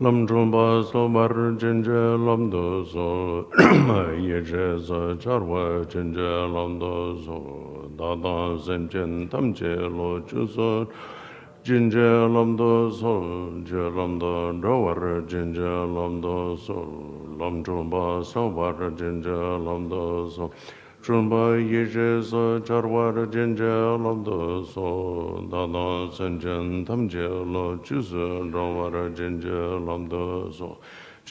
Lam Trumba So Bar Jinja Lam Do So Yeshe So Charwa Jinja Lam Do So Dada Senchen Tamche Lo Chu So Jinja Lam Do So Je Lam Do Drawar Jinja Lam Do So Lam Trumba So Bar Jinja Lam Do So Trumba Yeshe So Charwa Jinja Lam Do So Dada Senchen Tamche Lo Chu So Drawar Jinja Lam Do So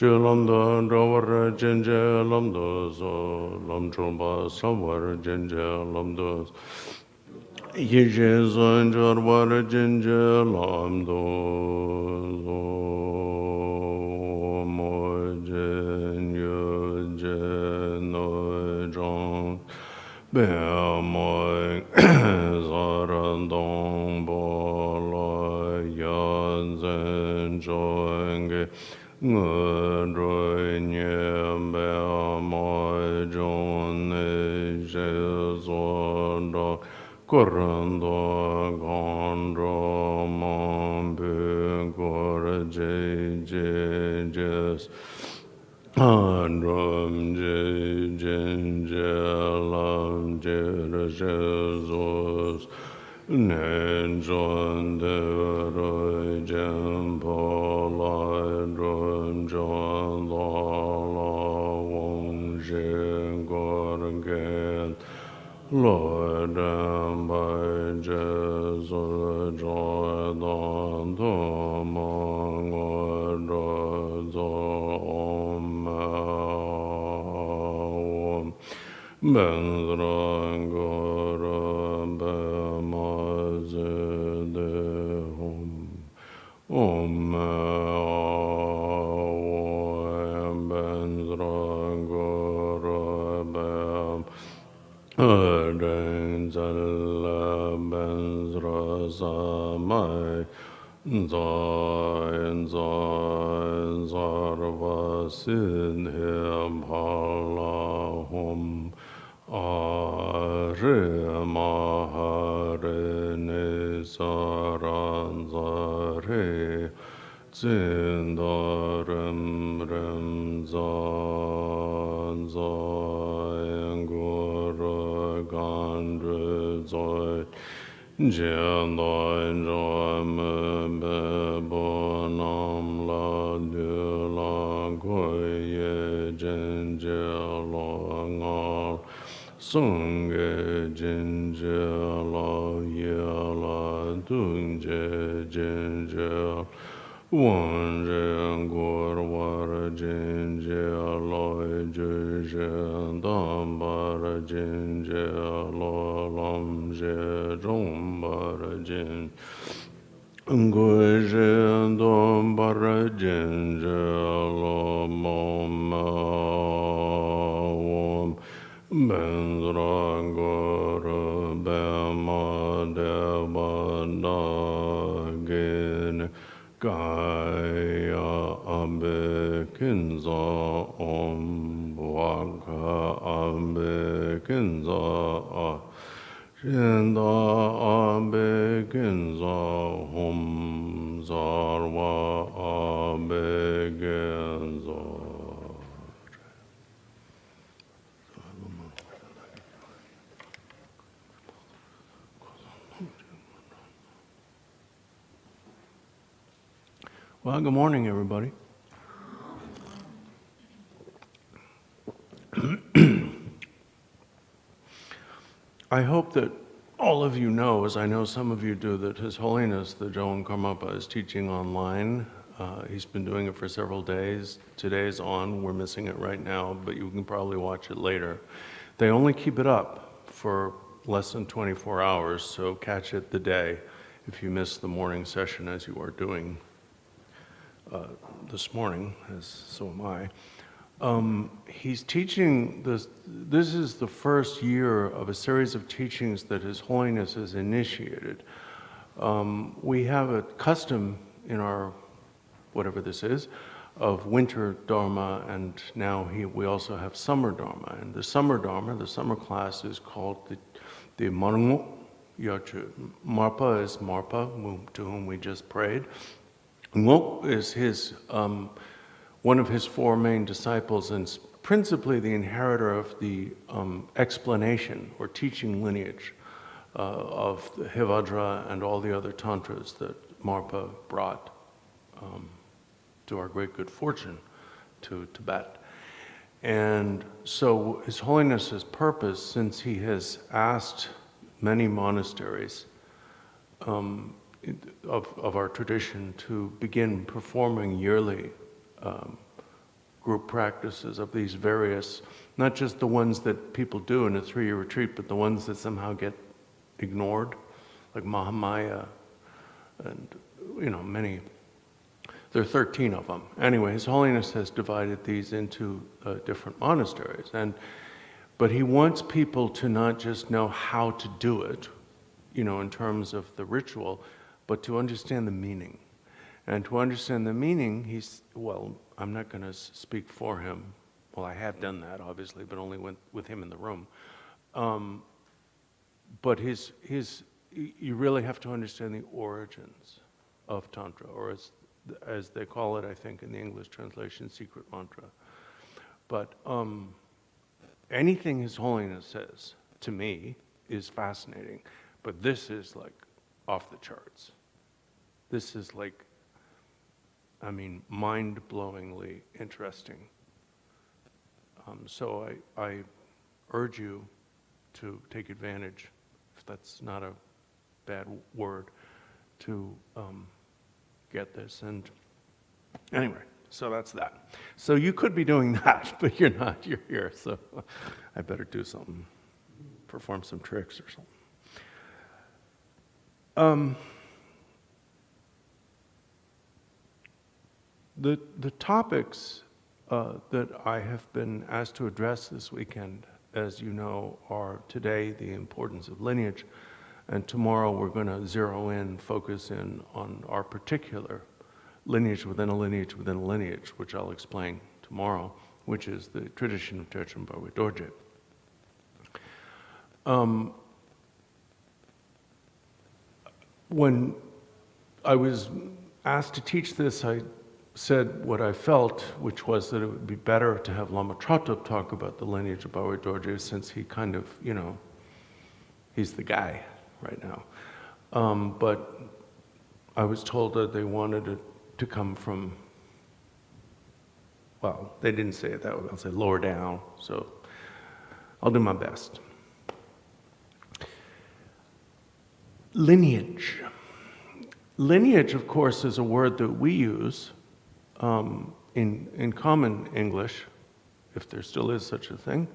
Lam Do Drawar Jinja Lam Do So Lam Trumba Sawar Jinja Lam Do So Yeshe So Charwa Jinja Lam Do So Mo Jin Yu Jin No Zhang Bè Moi Zaran Dong Bo Lo Yan Zhen Zhong Ge Nge Rui Nian Bè Moi Zhong Ne Zhe Zuo Dong Guoren Do Gong Zhou Mong Bu Guo Jie Jie Jie Han Rum Jie Jin Jie Lam Jie Jie Zos Nen Zhuan De Rui Jian Po Lai Rum Zhuan La La Wong Zhe Guo Gen Lo Dan Bai Jie Zu Zhuai Dan Tu Mong Guo Zhuai Zhuo Om Om Ben Zran Guo Ren Ben Ma Zi De Om Om Ben Zran Guo Ren Ben Den Zan La Ben Zra Sa Mai Zain Zain Zarva Sin Him Hala Hum A Re Ma Ha Re Ne Sa Ran Za Re Zin Da Rim Rim Zan Zain Gu Re Gan Re Zai Jian Dai Zhan Me Be Bo Nam La Du La Gui Ye Jin Jie Lo Ngal Sung Ge Jin Jie La Ye La Dun Jie Jin Jie Wan Zhen Guo War Jin Jie Lo Zhi Zhen Dan Bar Jin Jie Lo Lam Jie Zhong Bar Jin Gui Zhen Dan Bar Jin Jie Lo Mo Ma Wom Ben Zran Guo Re Ben Ma De Ba Da Gin Gaya Ambe Kunzang Om Waka Ambe Kunzang Shinda Ambe Kunzang Om Zarwa Ambe Kunzang. Well, good morning, everybody. I hope that all of you know, as I know some of you do, that His Holiness the Joan Karmapa is teaching online. He's been doing it for several days. Today's on, we're missing it right now, but you can probably watch it later. They only keep it up for less than 24 hours, so catch it the day if you miss the morning session as you are doing this morning, as so am I. He's teaching this. This is the first year of a series of teachings that His Holiness has initiated. We have a custom in our, whatever this is, of winter Dharma, and now we also have summer Dharma. And the summer Dharma, the summer class, is called the Marngo Yachu. Marpa is Marpa, to whom we just prayed. Ngok is one of his four main disciples, and principally the inheritor of the explanation or teaching lineage of the Hivadra and all the other tantras that Marpa brought to our great good fortune to Tibet. And so His Holiness's purpose, since he has asked many monasteries of our tradition to begin performing yearly group practices of these various, not just the ones that people do in a 3-year retreat, but the ones that somehow get ignored, like Mahamaya and, many. There are 13 of them. Anyway, His Holiness has divided these into different monasteries. But he wants people to not just know how to do it, in terms of the ritual, but to understand the meaning. And to understand the meaning, I'm not going to speak for him. Well, I have done that, obviously, but only with him in the room. But you really have to understand the origins of Tantra, or as they call it, I think, in the English translation, secret mantra. But anything His Holiness says, to me, is fascinating. But this is like off the charts. This is like, mind-blowingly interesting. So I urge you to take advantage, if that's not a bad word, to get this. And anyway, so that's that. So you could be doing that, but you're not. You're here, so I better do something, perform some tricks or something. The topics that I have been asked to address this weekend, as you know, are today the importance of lineage, and tomorrow we're going to focus in on our particular lineage within a lineage within a lineage, which I'll explain tomorrow, which is the tradition of Tetsum Barwe Dorje. When I was asked to teach this, I said what I felt, which was that it would be better to have Lama Tratup talk about the lineage of Barwe Dorje, since he kind of, he's the guy right now. But I was told that they wanted it to come from, well, they didn't say it that way, I'll say lower down, so I'll do my best. Lineage. Lineage, of course, is a word that we use in common English, if there still is such a thing,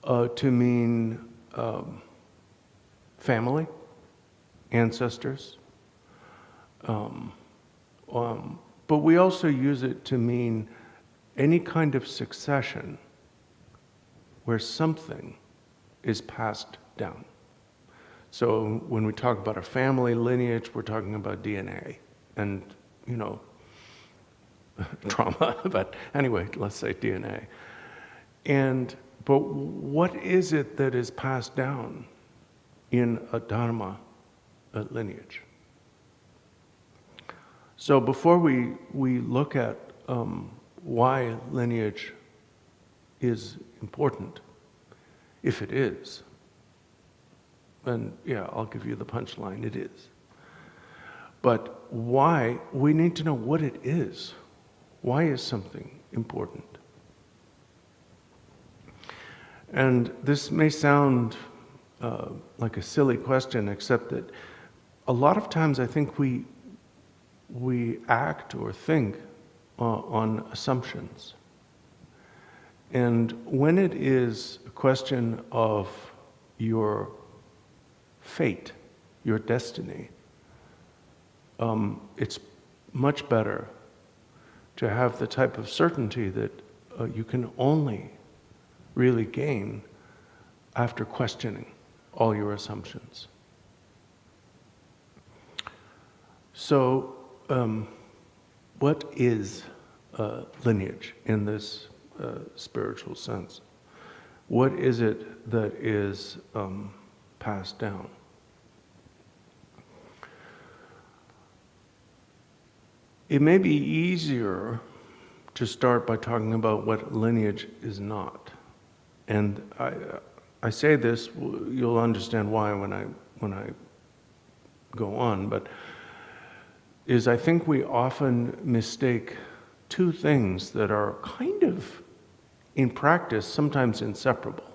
to mean family, ancestors. But we also use it to mean any kind of succession where something is passed down. So when we talk about a family lineage, we're talking about DNA and, trauma, but anyway, let's say DNA. But what is it that is passed down in a dharma, a lineage? So before we look at why lineage is important, if it is, and yeah, I'll give you the punchline, it is. But why, we need to know what it is. Why is something important? And this may sound like a silly question, except that a lot of times I think we act or think on assumptions. And when it is a question of your fate, your destiny, it's much better to have the type of certainty that you can only really gain after questioning all your assumptions. So, what is lineage in this spiritual sense? What is it that is passed down? it may be easier to start by talking about what lineage is not. And I say this, you'll understand why when I go on, but I think we often mistake two things that are kind of, in practice, sometimes inseparable,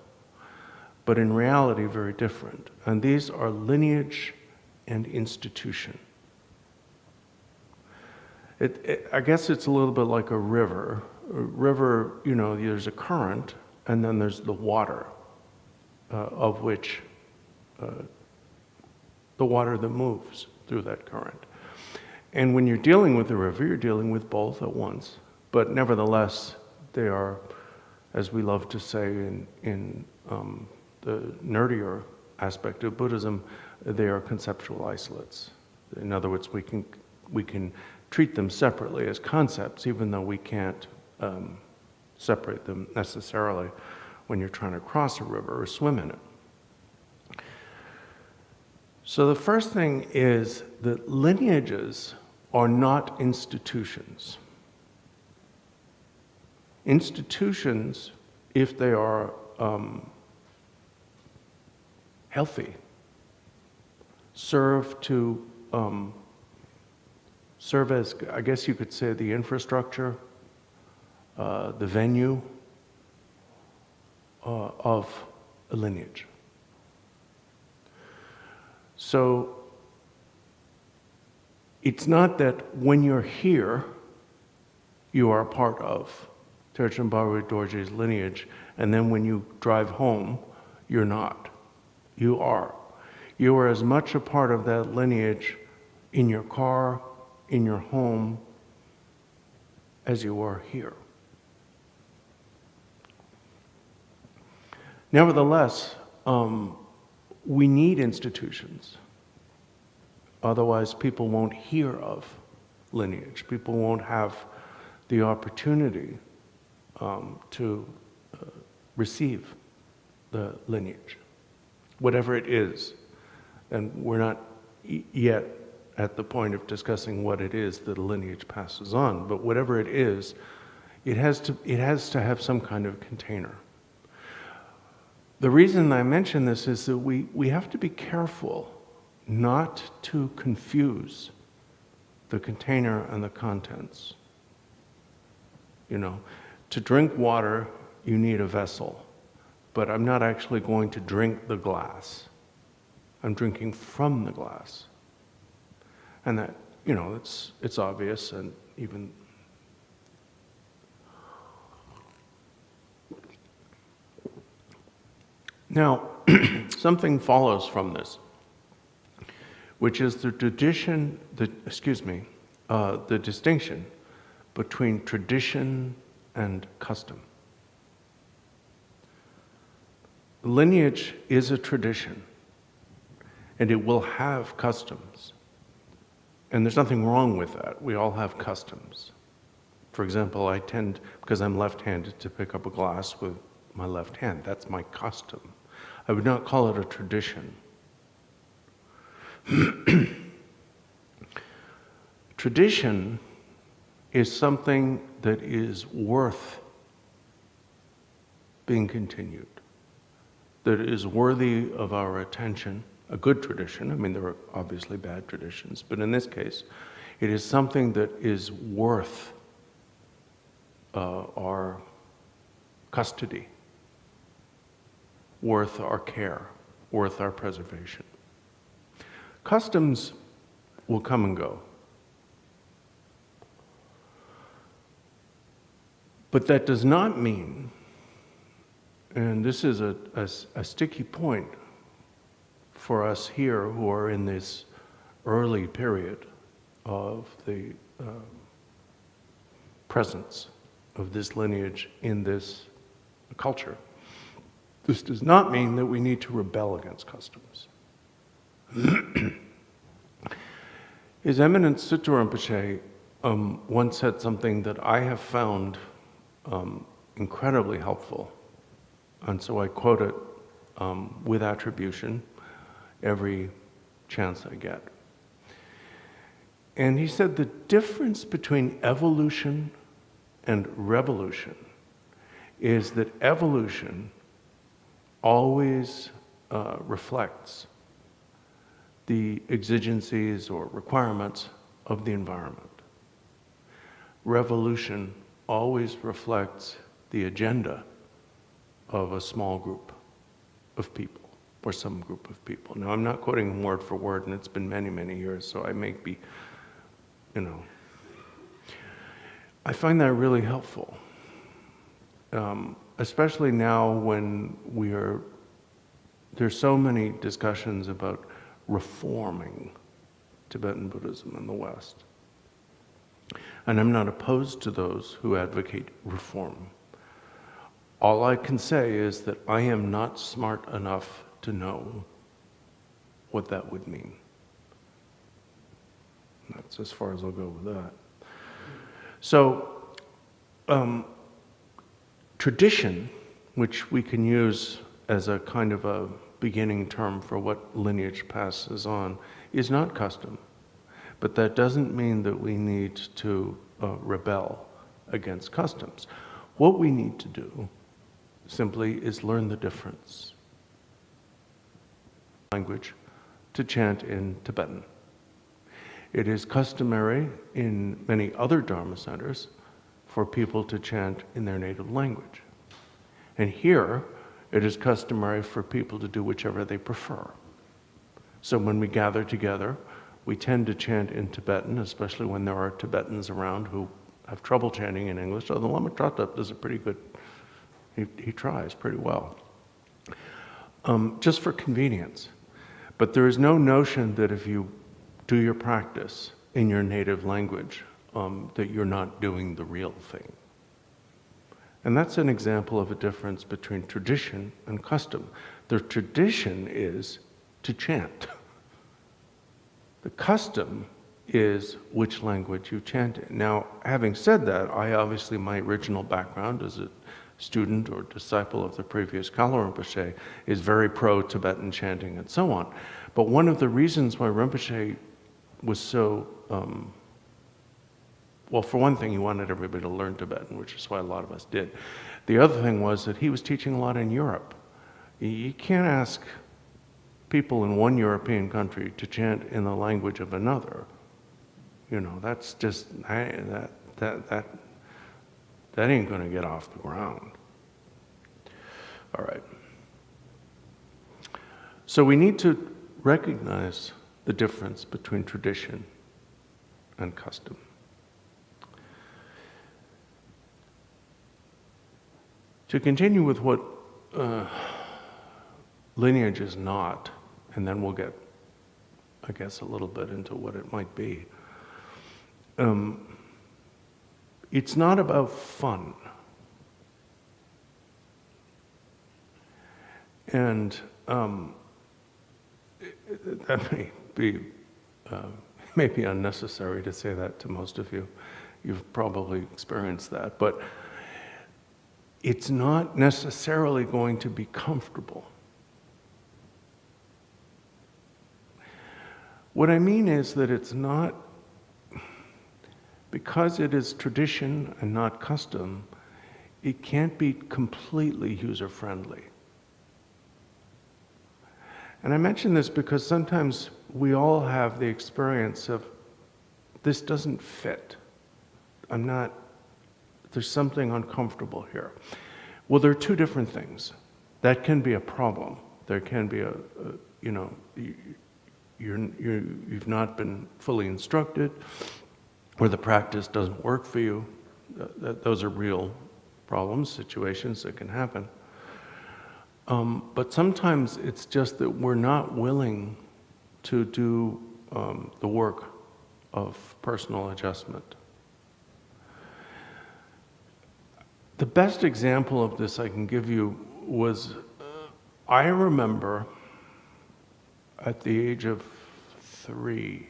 but in reality very different. And these are lineage and institution. I guess it's a little bit like a river. A river, there's a current, and then there's the water, of which the water that moves through that current. And when you're dealing with the river, you're dealing with both at once. But nevertheless, they are, as we love to say in the nerdier aspect of Buddhism, they are conceptual isolates. In other words, we can treat them separately as concepts, even though we can't separate them necessarily when you're trying to cross a river or swim in it. So the first thing is that lineages are not institutions. Institutions, if they are healthy, serve as, I guess you could say, the infrastructure, the venue of a lineage. So it's not that when you're here, you are a part of Terchen Baru Dorje's lineage, and then when you drive home, you're not. You are. You are as much a part of that lineage in your car, in your home, as you are here. Nevertheless, we need institutions. Otherwise, people won't hear of lineage. People won't have the opportunity to receive the lineage, whatever it is. And we're not yet at the point of discussing what it is that a lineage passes on, but whatever it is, it has to have some kind of container. The reason I mention this is that we have to be careful not to confuse the container and the contents. To drink water, you need a vessel, but I'm not actually going to drink the glass. I'm drinking from the glass. And that, it's obvious, and even now, something follows from this, which is the distinction between tradition and custom. Lineage is a tradition, and it will have customs. And there's nothing wrong with that. We all have customs. For example, I tend, because I'm left-handed, to pick up a glass with my left hand. That's my custom. I would not call it a tradition. Tradition is something that is worth being continued, that is worthy of our attention. A good tradition, I mean, there are obviously bad traditions, but in this case, it is something that is worth our custody, worth our care, worth our preservation. Customs will come and go. But that does not mean, and this is a sticky point for us here who are in this early period of the presence of this lineage in this culture. This does not mean that we need to rebel against customs. His Eminence Sutra Rinpoche once said something that I have found incredibly helpful, and so I quote it with attribution every chance I get. And he said the difference between evolution and revolution is that evolution always reflects the exigencies or requirements of the environment. Revolution always reflects the agenda of a small group of people, or some group of people. Now, I'm not quoting him word for word, and it's been many, many years, so I may be, I find that really helpful, especially now when there's so many discussions about reforming Tibetan Buddhism in the West. And I'm not opposed to those who advocate reform. All I can say is that I am not smart enough to know what that would mean. That's as far as I'll go with that. So, tradition, which we can use as a kind of a beginning term for what lineage passes on, is not custom. But that doesn't mean that we need to rebel against customs. What we need to do simply is learn the difference. Language to chant in Tibetan. It is customary in many other Dharma centers for people to chant in their native language. And here, it is customary for people to do whichever they prefer. So when we gather together, we tend to chant in Tibetan, especially when there are Tibetans around who have trouble chanting in English. So the Lama Tratap does a pretty good, he tries pretty well. Just for convenience. But there is no notion that if you do your practice in your native language, that you're not doing the real thing. And that's an example of a difference between tradition and custom. The tradition is to chant. The custom is which language you chant in. Now, having said that, my original background as a student or disciple of the previous Kala Rinpoche is very pro-Tibetan chanting and so on. But one of the reasons why Rinpoche was so, well, for one thing, he wanted everybody to learn Tibetan, which is why a lot of us did. The other thing was that he was teaching a lot in Europe. You can't ask people in one European country to chant in the language of another. That's just, that ain't gonna get off the ground. All right. So we need to recognize the difference between tradition and custom. To continue with what lineage is not, and then we'll get, I guess, a little bit into what it might be. It's not about fun. And that may be unnecessary to say that to most of you. You've probably experienced that. But it's not necessarily going to be comfortable. What I mean is that it's not, because it is tradition and not custom, it can't be completely user-friendly. And I mention this because sometimes we all have the experience of, this doesn't fit. There's something uncomfortable here. Well, there are two different things. That can be a problem. There can be you've not been fully instructed, or the practice doesn't work for you. Those are real problems, situations that can happen. But sometimes it's just that we're not willing to do the work of personal adjustment. The best example of this I can give you was, I remember at the age of 3,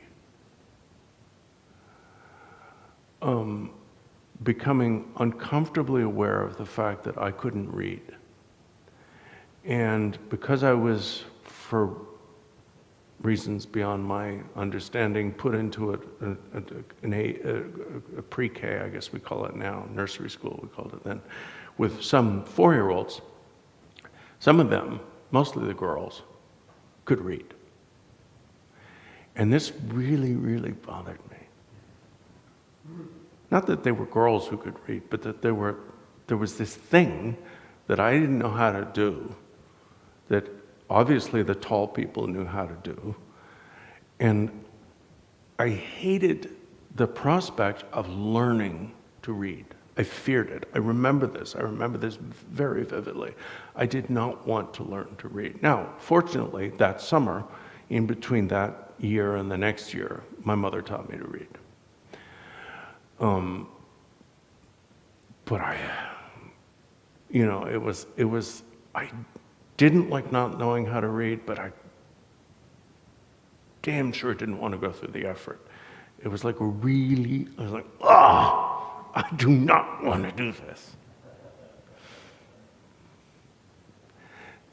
becoming uncomfortably aware of the fact that I couldn't read. And because I was, for reasons beyond my understanding, put into a pre-K, I guess we call it now, nursery school we called it then, with some 4-year-olds. Some of them, mostly the girls, could read. And this really, really bothered me. Not that they were girls who could read, but that there was this thing that I didn't know how to do, that obviously the tall people knew how to do. And I hated the prospect of learning to read. I feared it. I remember this very vividly. I did not want to learn to read. Now, fortunately, that summer, in between that year and the next year, my mother taught me to read. But I didn't like not knowing how to read, but I damn sure didn't want to go through the effort. It was like I was like, I do not want to do this.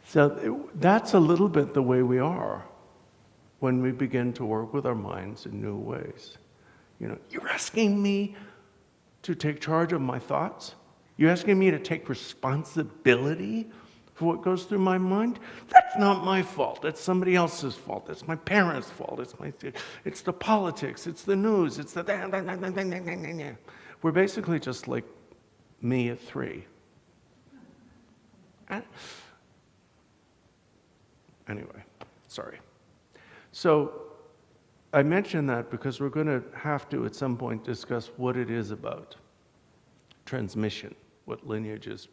So that's a little bit the way we are when we begin to work with our minds in new ways. You're asking me to take charge of my thoughts? You're asking me to take responsibility for what goes through my mind? That's not my fault. That's somebody else's fault. It's my parents' fault. It's the politics. It's the news. It's the... We're basically just like me at 3. Anyway, sorry. So I mention that because we're going to have to, at some point, discuss what it is about transmission, what lineage is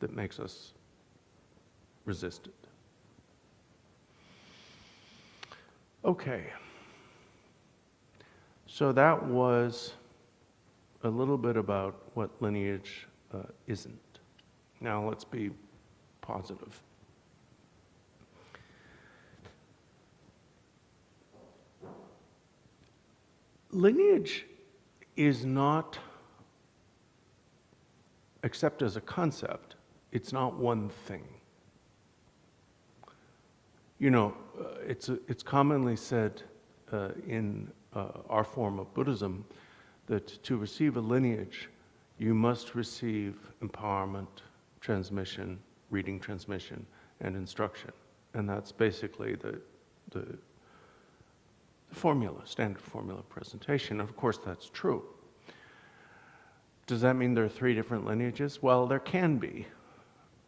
that makes us resist it. Okay. So that was a little bit about what lineage isn't. Now let's be positive. Lineage is not, except as a concept, it's not one thing. It's commonly said in our form of Buddhism that to receive a lineage, you must receive empowerment, transmission, reading transmission, and instruction. And that's basically the formula, standard formula presentation. Of course, that's true. Does that mean there are 3 different lineages? Well, there can be.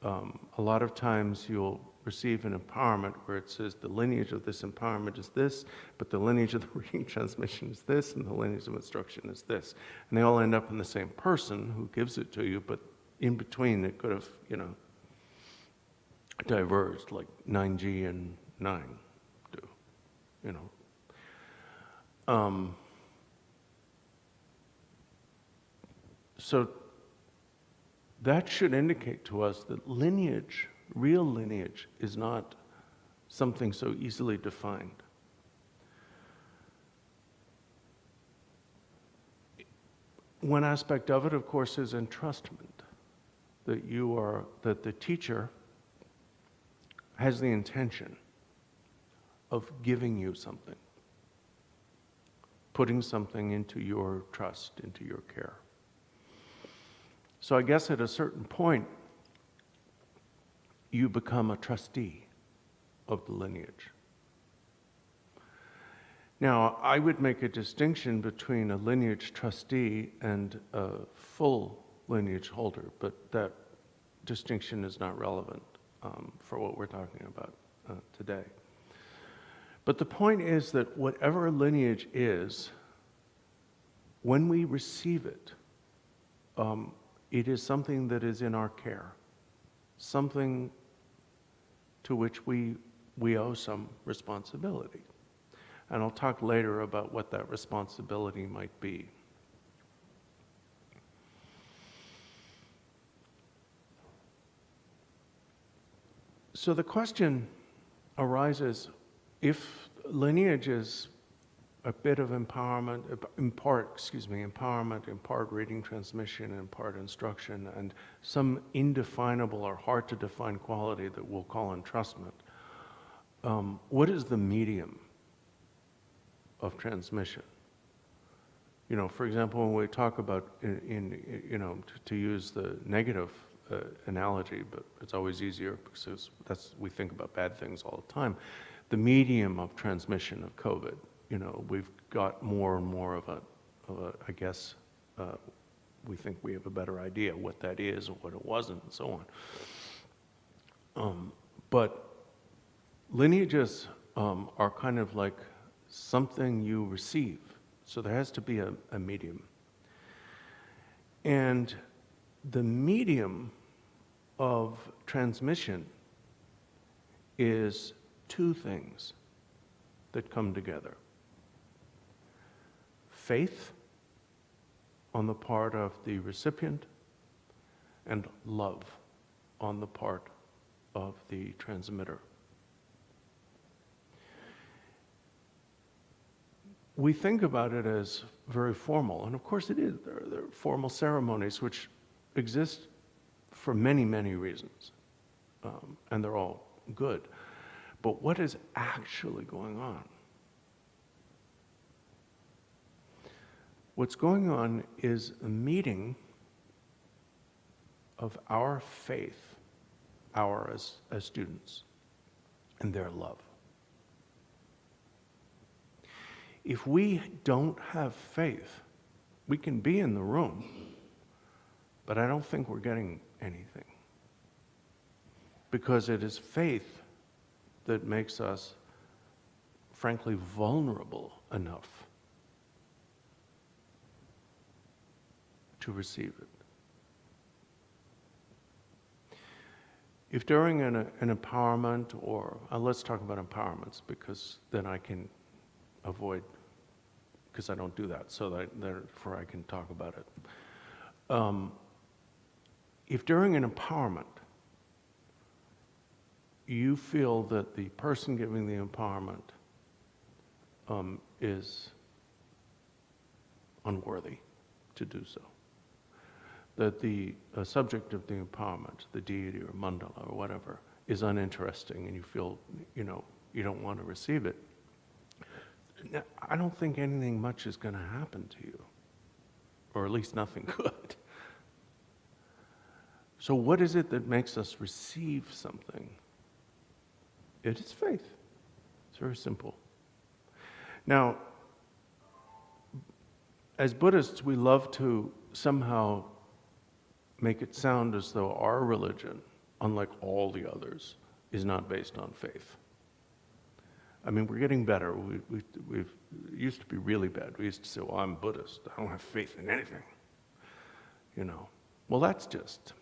A lot of times you'll receive an empowerment where it says the lineage of this empowerment is this, but the lineage of the reading transmission is this, and the lineage of instruction is this. And they all end up in the same person who gives it to you, but in between it could have, diverged, like 9G and 9 do, So that should indicate to us that lineage, real lineage, is not something so easily defined. One aspect of it, of course, is entrustment, that the teacher has the intention of giving you something, putting something into your trust, into your care. So I guess at a certain point, you become a trustee of the lineage. Now, I would make a distinction between a lineage trustee and a full lineage holder, but that distinction is not relevant for what we're talking about today. But the point is that whatever lineage is, when we receive it, it is something that is in our care, something to which we owe some responsibility. And I'll talk later about what that responsibility might be. So the question arises, if lineage is a bit of empowerment, in part reading transmission, in part instruction, and some indefinable or hard to define quality that we'll call entrustment. What is the medium of transmission. For example, when we talk about, to use the negative analogy, but it's always easier because we think about bad things all the time. The medium of transmission of COVID, we've got more and more of a I guess, we think we have a better idea what that is or what it wasn't and so on. But lineages are kind of like something you receive. So there has to be a medium. And the medium of transmission is two things that come together. Faith on the part of the recipient and love on the part of the transmitter. We think about it as very formal, and of course it is. There are formal ceremonies which exist for many, many reasons, and they're all good. But what is actually going on? What's going on is a meeting of our faith, as students, and their love. If we don't have faith, we can be in the room, but I don't think we're getting anything. Because it is faith that makes us, frankly, vulnerable enough to receive it. If during an empowerment, or let's talk about empowerments, because then I can avoid, because I don't do that, so therefore I can talk about it. If during an empowerment you feel that the person giving the empowerment is unworthy to do so, that the subject of the empowerment, the deity or mandala or whatever, is uninteresting, and you feel, you don't want to receive it, I don't think anything much is going to happen to you, or at least nothing good. So what is it that makes us receive something? It is faith. It's very simple. Now, as Buddhists, we love to somehow make it sound as though our religion, unlike all the others, is not based on faith. I mean, we're getting better. We've used to be really bad. We used to say, well, I'm Buddhist. I don't have faith in anything. Well, that's just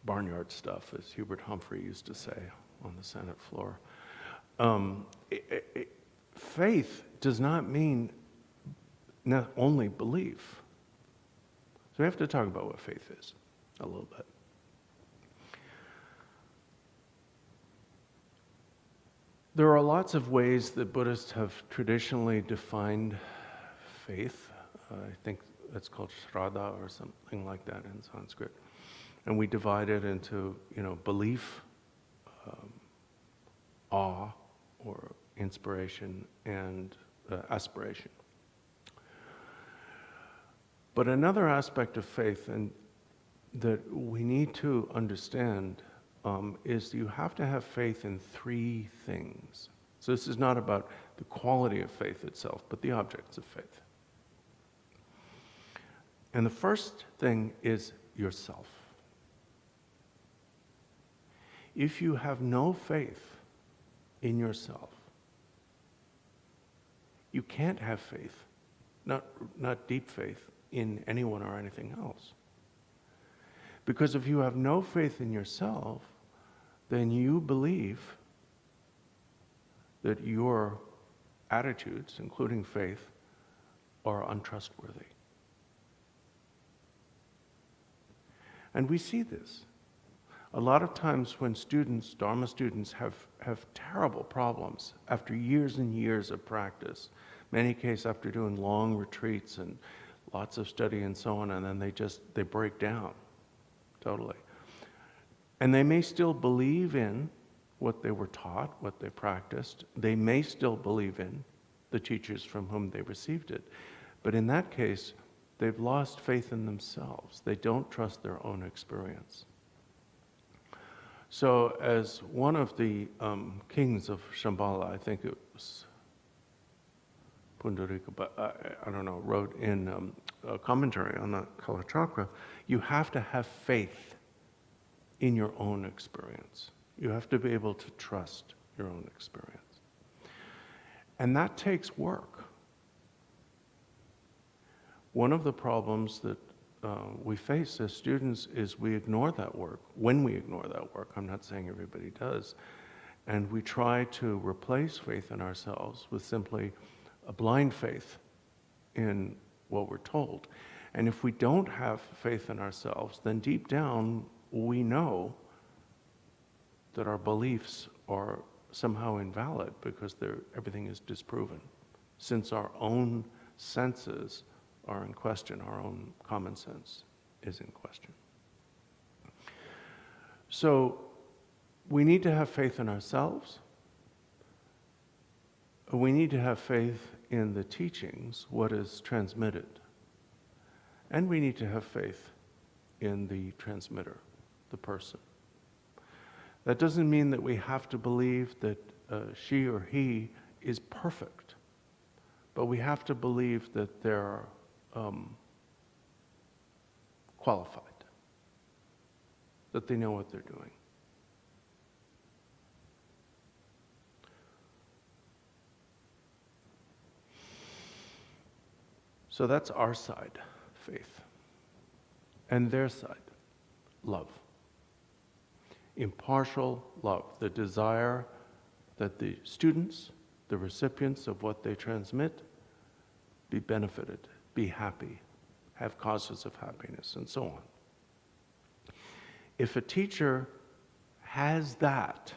barnyard stuff, as Hubert Humphrey used to say on the Senate floor. Faith does not mean not only belief. So we have to talk about what faith is a little bit. There are lots of ways that Buddhists have traditionally defined faith. I think that's called shraddha or something like that in Sanskrit. And we divide it into, belief, awe, or inspiration, and aspiration. But another aspect of faith, and that we need to understand, is you have to have faith in three things. So this is not about the quality of faith itself, but the objects of faith. And the first thing is yourself. If you have no faith in yourself, you can't have faith, not deep faith, in anyone or anything else. Because if you have no faith in yourself, then you believe that your attitudes, including faith, are untrustworthy. And we see this. A lot of times when students, Dharma students, have terrible problems after years and years of practice, many cases after doing long retreats and lots of study and so on, and then they break down totally. And they may still believe in what they were taught, what they practiced. They may still believe in the teachers from whom they received it. But in that case, they've lost faith in themselves. They don't trust their own experience. So as one of the kings of Shambhala, I think it was Pundarika, but I don't know, wrote in a commentary on the Kala Chakra, you have to have faith in your own experience. You have to be able to trust your own experience. And that takes work. One of the problems that we face as students is we ignore that work. When we ignore that work, I'm not saying everybody does, and we try to replace faith in ourselves with simply a blind faith in what we're told. And if we don't have faith in ourselves, then deep down we know that our beliefs are somehow invalid because everything is disproven, since our own senses are in question, our own common sense is in question. So we need to have faith in ourselves. We need to have faith in the teachings, what is transmitted. And we need to have faith in the transmitter, the person. That doesn't mean that we have to believe that she or he is perfect, but we have to believe that they're qualified, that they know what they're doing. So that's our side, faith. And their side, love. Impartial love, the desire that the students, the recipients of what they transmit, be benefited, be happy, have causes of happiness, and so on. If a teacher has that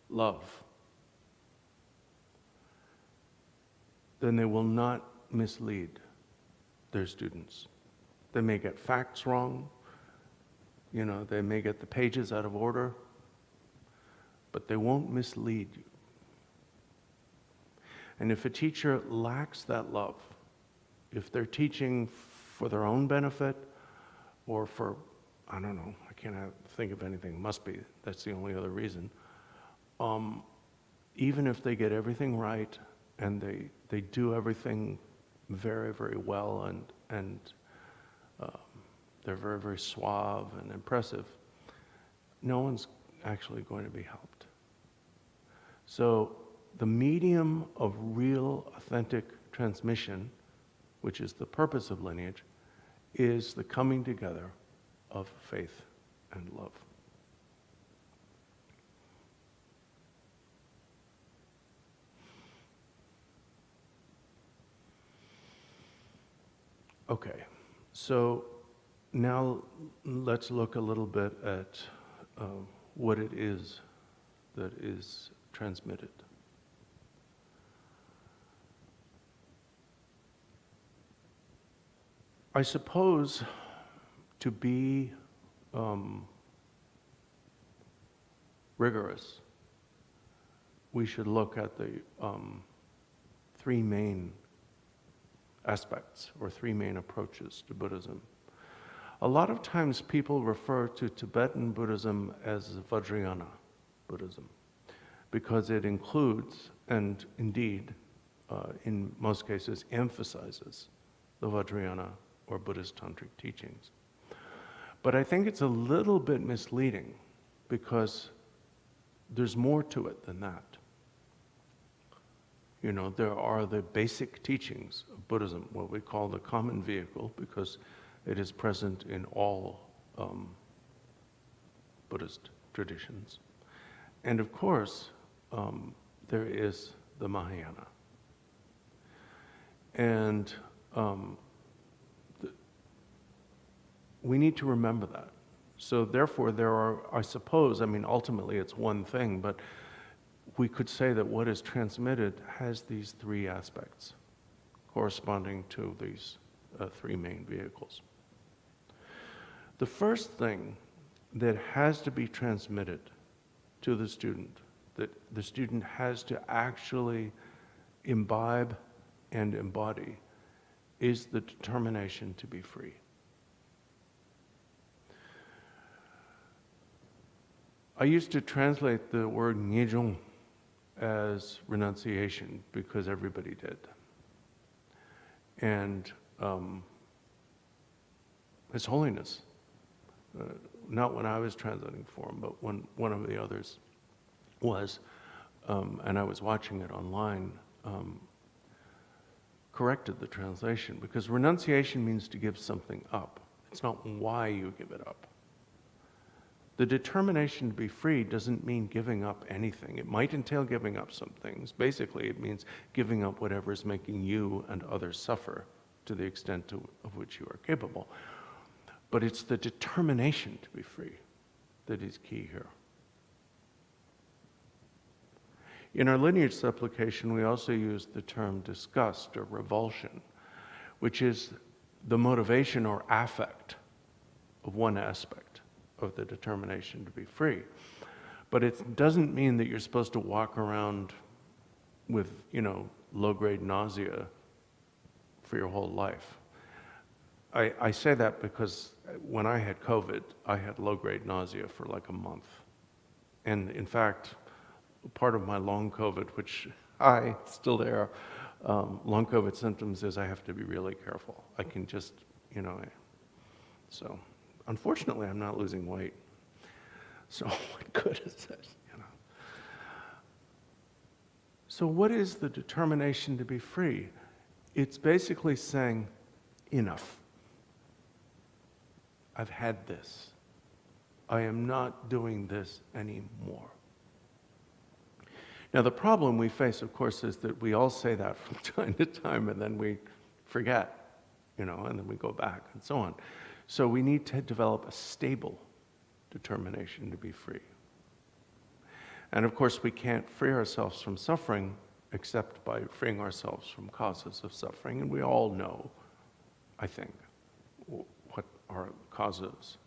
love, then they will not mislead their students. They may get facts wrong, they may get the pages out of order, but they won't mislead you. And if a teacher lacks that love, if they're teaching for their own benefit or for, I don't know, I can't think of anything, must be, that's the only other reason, even if they get everything right and they do everything very, very well and they're very, very suave and impressive, no one's actually going to be helped. So the medium of real, authentic transmission, which is the purpose of lineage, is the coming together of faith and love. Okay, so now let's look a little bit at what it is that is transmitted. I suppose to be rigorous, we should look at the three main aspects or three main approaches to Buddhism. A lot of times people refer to Tibetan Buddhism as Vajrayana Buddhism because it includes, and indeed in most cases emphasizes, the Vajrayana or Buddhist tantric teachings. But I think it's a little bit misleading because there's more to it than that. There are the basic teachings of Buddhism, what we call the common vehicle, because it is present in all Buddhist traditions. And of course, there is the Mahayana. And we need to remember that. So therefore, there are, I suppose, ultimately it's one thing, but we could say that what is transmitted has these three aspects corresponding to these three main vehicles. The first thing that has to be transmitted to the student, that the student has to actually imbibe and embody, is the determination to be free. I used to translate the word ngejong as renunciation because everybody did. And His Holiness, not when I was translating for him, but when one of the others was, and I was watching it online, corrected the translation, because renunciation means to give something up. It's not why you give it up. The determination to be free doesn't mean giving up anything. It might entail giving up some things. Basically, it means giving up whatever is making you and others suffer to the extent of which you are capable. But it's the determination to be free that is key here. In our lineage supplication, we also use the term disgust or revulsion, which is the motivation or affect of one aspect of the determination to be free. But it doesn't mean that you're supposed to walk around with, low-grade nausea for your whole life. I say that because when I had COVID, I had low-grade nausea for like a month. And in fact, part of my long COVID, which still there, long COVID symptoms is I have to be really careful. I can just, so unfortunately I'm not losing weight. So what good is it, So what is the determination to be free? It's basically saying, enough. I've had this. I am not doing this anymore. Now, the problem we face, of course, is that we all say that from time to time, and then we forget, and then we go back, and so on. So we need to develop a stable determination to be free. And of course, we can't free ourselves from suffering except by freeing ourselves from causes of suffering. And we all know, I think, what our causes,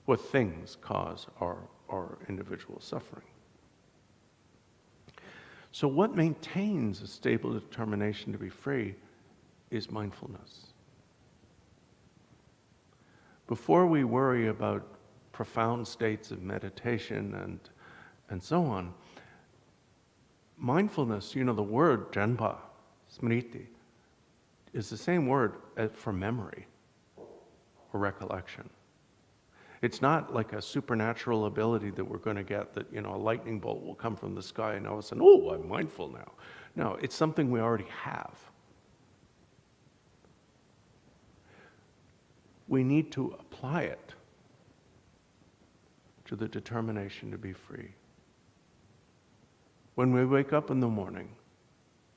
what things cause our individual suffering. So what maintains a stable determination to be free is mindfulness. Before we worry about profound states of meditation and so on, mindfulness, the word janpa, smriti, is the same word for memory or recollection. It's not like a supernatural ability that we're going to get that, a lightning bolt will come from the sky and all of a sudden, oh, I'm mindful now. No, it's something we already have. We need to apply it to the determination to be free. When we wake up in the morning,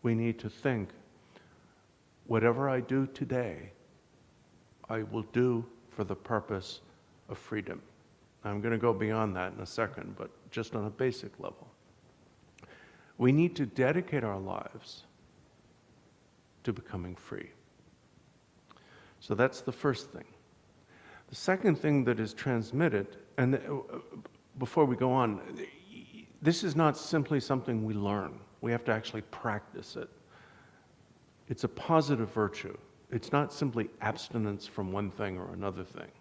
we need to think, whatever I do today, I will do for the purpose of freedom. I'm going to go beyond that in a second, but just on a basic level. We need to dedicate our lives to becoming free. So that's the first thing. The second thing that is transmitted, and before we go on, this is not simply something we learn. We have to actually practice it. It's a positive virtue. It's not simply abstinence from one thing or another thing.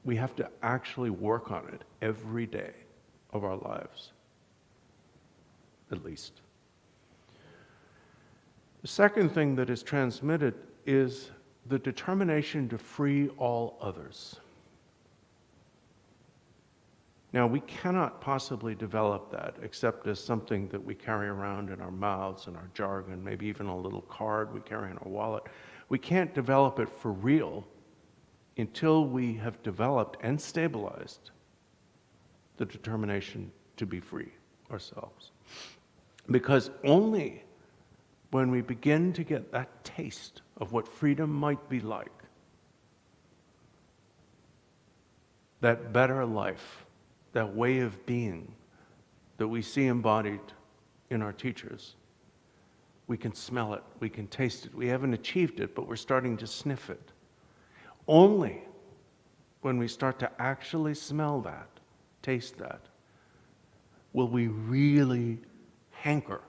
We have to actually work on it every day of our lives, at least. The second thing that is transmitted is the determination to free all others. Now, we cannot possibly develop that except as something that we carry around in our mouths and our jargon, maybe even a little card we carry in our wallet. We can't develop it for real until we have developed and stabilized the determination to be free ourselves. Because only when we begin to get that taste of what freedom might be like, that better life, that way of being that we see embodied in our teachers, we can smell it, we can taste it. We haven't achieved it, but we're starting to sniff it. Only when we start to actually smell that taste that, will we really hanker,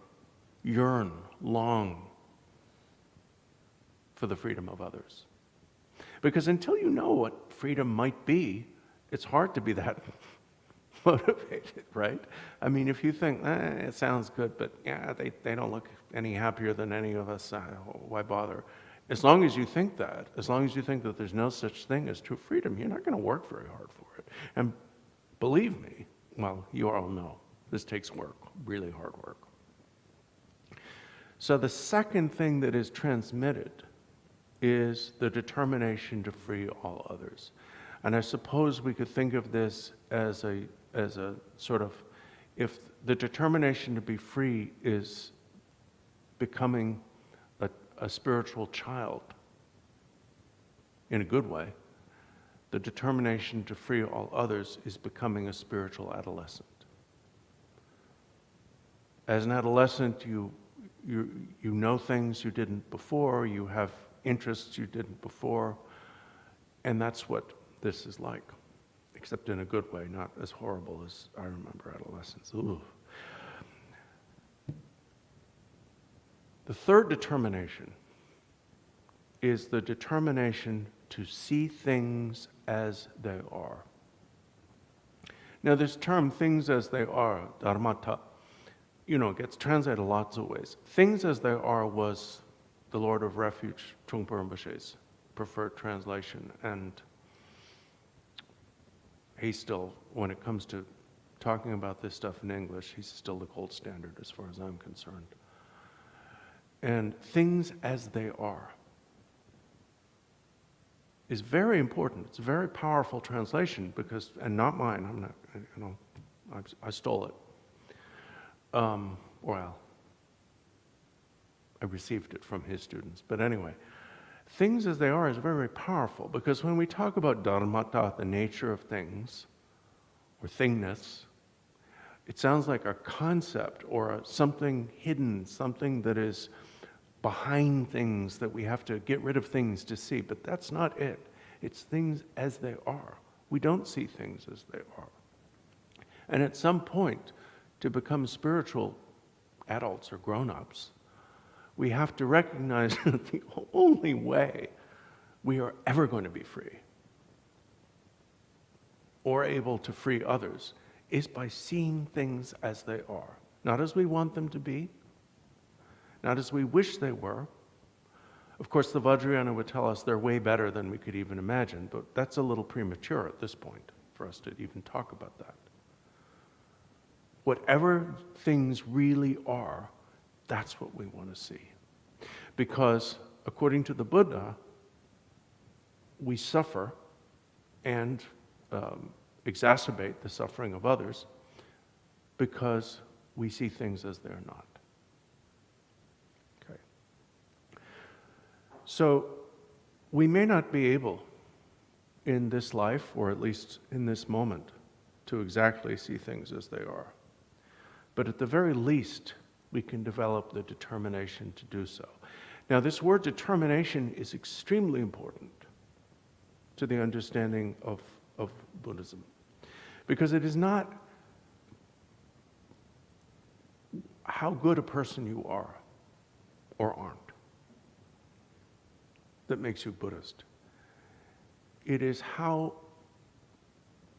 yearn, long for the freedom of others? Because until you know what freedom might be, it's hard to be that motivated, right? I mean, if you think, it sounds good, but yeah, they don't look any happier than any of us, why bother? As long as you think that, as long as you think that there's no such thing as true freedom, you're not going to work very hard for it. And believe me, well, you all know, this takes work, really hard work. So the second thing that is transmitted is the determination to free all others. And I suppose we could think of this as a sort of, if the determination to be free is becoming a spiritual child in a good way, the determination to free all others is becoming a spiritual adolescent. As an adolescent, you know things you didn't before, you have interests you didn't before, and that's what this is like, except in a good way, not as horrible as I remember adolescence. Ooh. The third determination is the determination to see things as they are. Now, this term, things as they are, dharmata, it gets translated lots of ways. Things as they are was the Lord of Refuge, Trungpa Rinpoche's preferred translation, and he's still, when it comes to talking about this stuff in English, he's still the gold standard as far as I'm concerned. And things as they are is very important. It's a very powerful translation because, and not mine, I'm not, I stole it. Well, I received it from his students. But anyway, things as they are is very, very powerful because when we talk about dharmata, the nature of things, or thingness, it sounds like a concept or something hidden, something that is behind things that we have to get rid of things to see. But that's not it. It's things as they are. We don't see things as they are. And at some point, to become spiritual adults or grown-ups, we have to recognize that the only way we are ever going to be free or able to free others is by seeing things as they are. Not as we want them to be, not as we wish they were. Of course, the Vajrayana would tell us they're way better than we could even imagine, but that's a little premature at this point for us to even talk about that. Whatever things really are, that's what we want to see. Because according to the Buddha, we suffer and exacerbate the suffering of others because we see things as they're not. Okay. So we may not be able in this life, or at least in this moment, to exactly see things as they are. But at the very least, we can develop the determination to do so. Now, this word determination is extremely important to the understanding of Buddhism, because it is not how good a person you are or aren't that makes you Buddhist. It is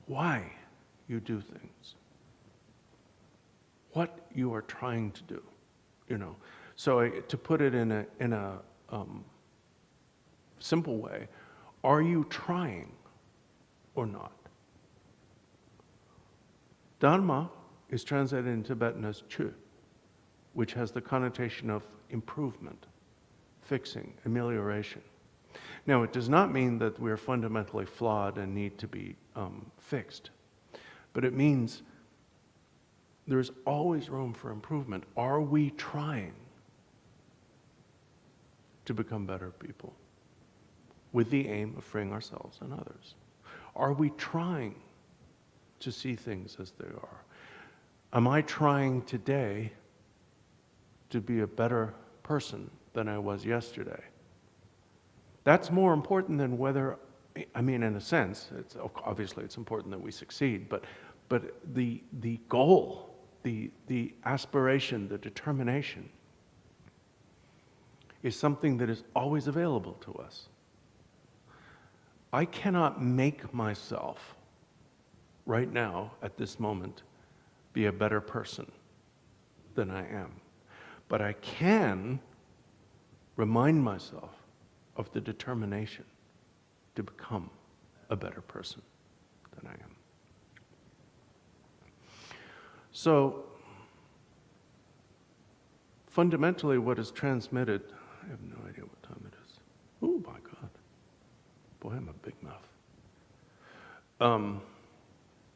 why you do things, what you are trying to do, So to put it in a simple way, are you trying or not? Dharma is translated in Tibetan as chu, which has the connotation of improvement, fixing, amelioration. Now, it does not mean that we're fundamentally flawed and need to be fixed, but it means there's always room for improvement. Are we trying to become better people with the aim of freeing ourselves and others? Are we trying to see things as they are? Am I trying today to be a better person than I was yesterday? That's more important than whether, in a sense, obviously it's important that we succeed, but But the goal, the aspiration, the determination is something that is always available to us. I cannot make myself right now, at this moment, be a better person than I am. But I can remind myself of the determination to become a better person than I am. So, fundamentally, what is transmitted, I have no idea what time it is. Oh my God. Boy, I'm a big mouth.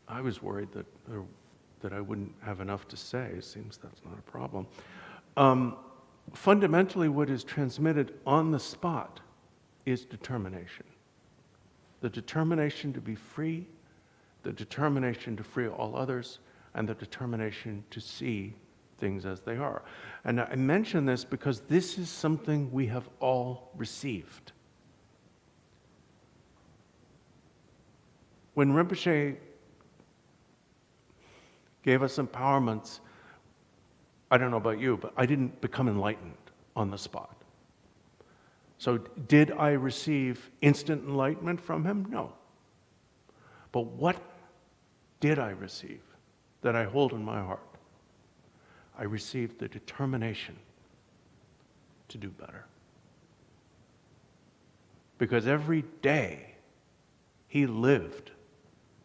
I was worried that I wouldn't have enough to say. It seems that's not a problem. Fundamentally, what is transmitted on the spot is determination. The determination to be free, the determination to free all others, and the determination to see things as they are. And I mention this because this is something we have all received. When Rinpoche gave us empowerments, I don't know about you, but I didn't become enlightened on the spot. So did I receive instant enlightenment from him? No. But what did I receive that I hold in my heart? I received the determination to do better. Because every day he lived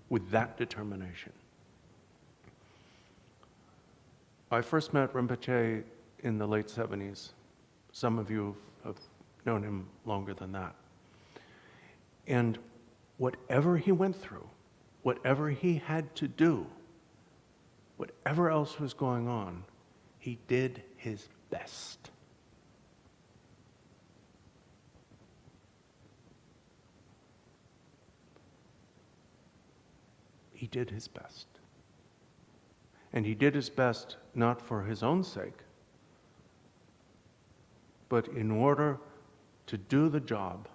with that determination. I first met Rinpoche in the late 70s. Some of you have known him longer than that. And whatever he went through, whatever he had to do, whatever else was going on, he did his best. He did his best. And he did his best not for his own sake, but in order to do the job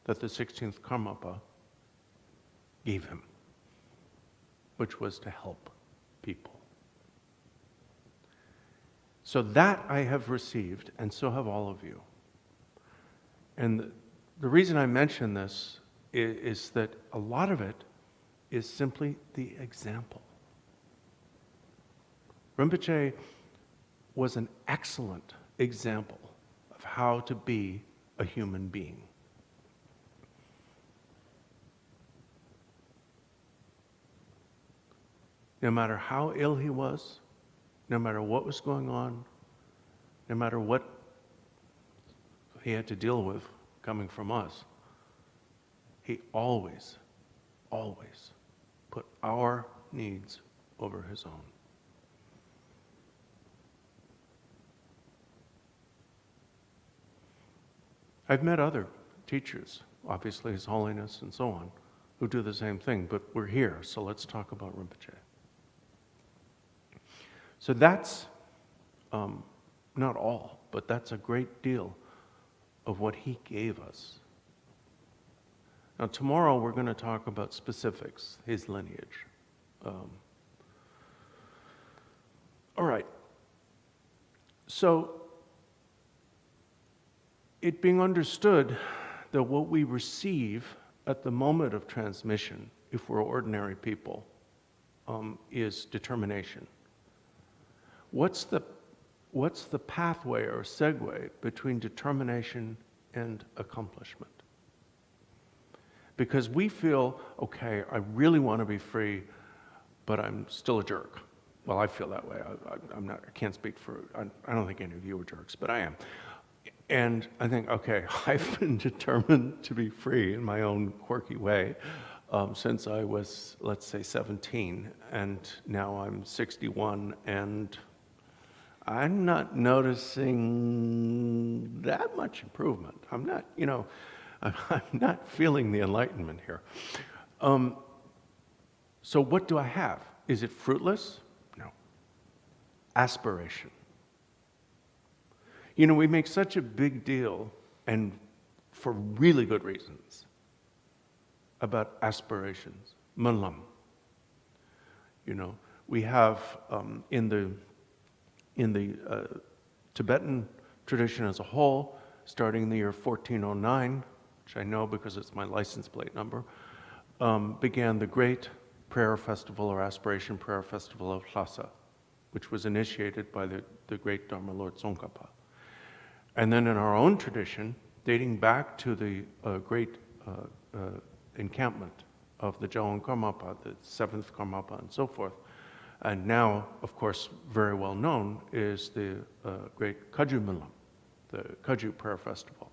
that the 16th Karmapa gave him, which was to help people. So that I have received, and so have all of you. And the reason I mention this is that a lot of it is simply the example. Rinpoche was an excellent example of how to be a human being. No matter how ill he was, no matter what was going on, no matter what he had to deal with coming from us, he always put our needs over his own. I've met other teachers, obviously His Holiness and so on, who do the same thing, but we're here, so let's talk about Rinpoche. So that's, not all, but that's a great deal of what he gave us. Now tomorrow we're going to talk about specifics, his lineage. All right. So, it being understood that what we receive at the moment of transmission, if we're ordinary people, is determination. What's the pathway or segue between determination and accomplishment? Because we feel, okay, I really want to be free, but I'm still a jerk. Well, I feel that way. I can't speak for, I don't think any of you are jerks, but I am. And I think, okay, I've been determined to be free in my own quirky way since I was, let's say, 17, and now I'm 61, and I'm not noticing that much improvement. I'm not, I'm not feeling the enlightenment here. So what do I have? Is it fruitless? No. Aspiration. We make such a big deal, and for really good reasons, about aspirations. Malam. We have in the Tibetan tradition as a whole, starting in the year 1409, which I know because it's my license plate number, began the great prayer festival or aspiration prayer festival of Lhasa, which was initiated by the great Dharma Lord Tsongkhapa. And then in our own tradition, dating back to the great encampment of the Jawan Karmapa, the 7th Karmapa, and so forth, and now, of course, very well known is the great Kaju Milam, the Kaju Prayer Festival.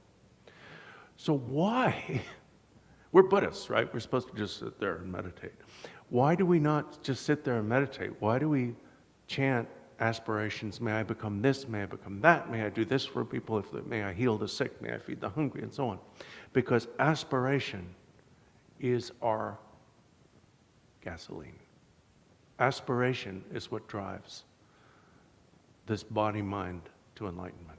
So why? We're Buddhists, right? We're supposed to just sit there and meditate. Why do we not just sit there and meditate? Why do we chant aspirations? May I become this, may I become that, may I do this for people, may I heal the sick, may I feed the hungry, and so on. Because aspiration is our gasoline. Aspiration is what drives this body-mind to enlightenment.